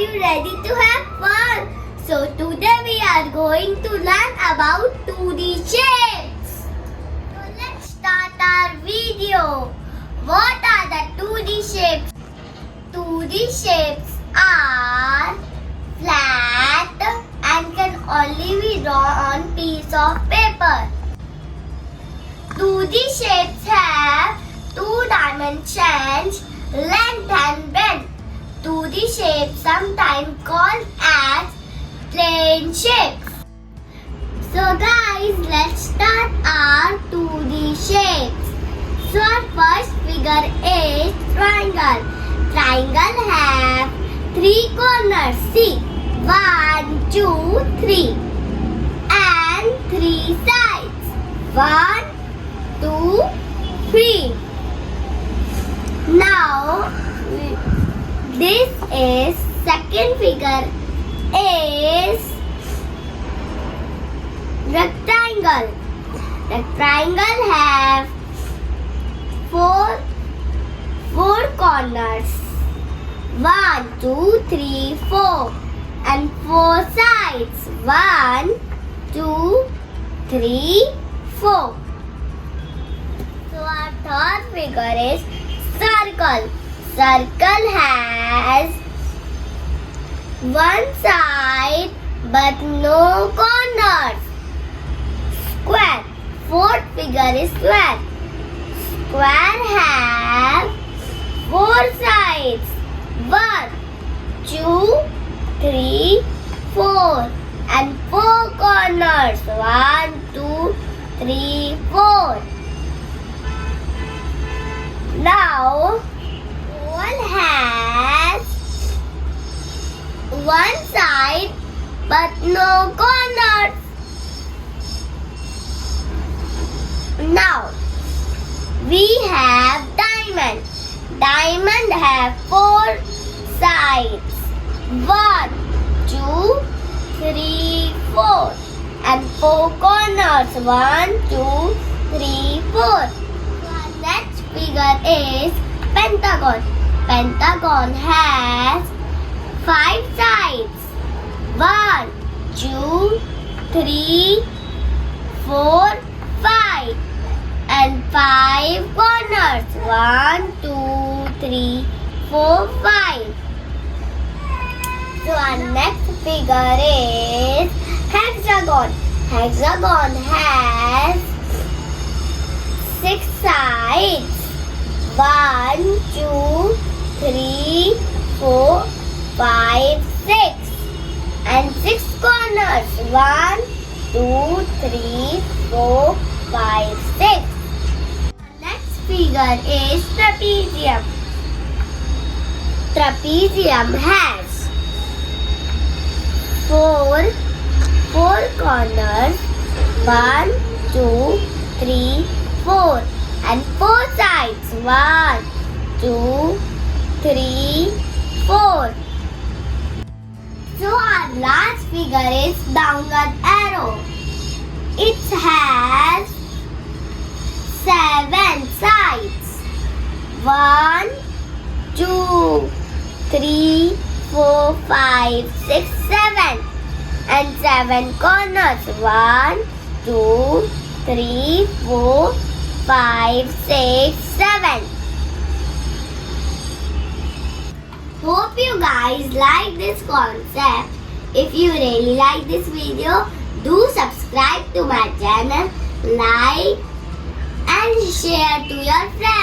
you ready to have fun? So today we are going to learn about 2D shapes. So let's start our video. What are the 2D shapes? 2D shapes are flat and can only be drawn on piece of paper. 2D shapes have two dimensions, length and breadth. 2D shapes sometimes called as plane shapes. So guys, let's start our 2D shapes. So our first figure is triangle. Triangle have three corners. See, 1, 2, 3, and three sides. 1, 2, 3. Now this is second figure is rectangle. Rectangle have four corners. 1, 2, 3, 4, and four sides. 1, 2, 3, 4. So our third figure is circle. Circle has one side but no corners. Square. Fourth figure is square. Square have four sides. 1, 2, 3, 4, and four corners. 1, 2, 3, 4. Now ball has one side but no corners. Now we have diamond. Diamond have four sides. 1, 2, 3, 4, and four corners. 1, 2, 3, 4. The next figure is pentagon. Pentagon has five sides. 1, 2, 3, 4, 5, and five corners. 1, 2, 3, 4, 5. So our next figure is hexagon. Hexagon has six sides. 1, 2, 3, 4, 5, 6, and six corners. 1, 2, 3, 4, 5, 6. Next figure is trapezium. Trapezium has four corners. 1, 2, 3, 4, and four sides. 1, 2, 3, 4. So our last figure is downward arrow. It has seven sides. 1, 2, 3, 4, 5, 6, 7, and seven corners. 1, 2, 3, 4, 5, 6, 7. Hope you guys like this concept. If you really like this video, do subscribe to my channel, like and share to your friends.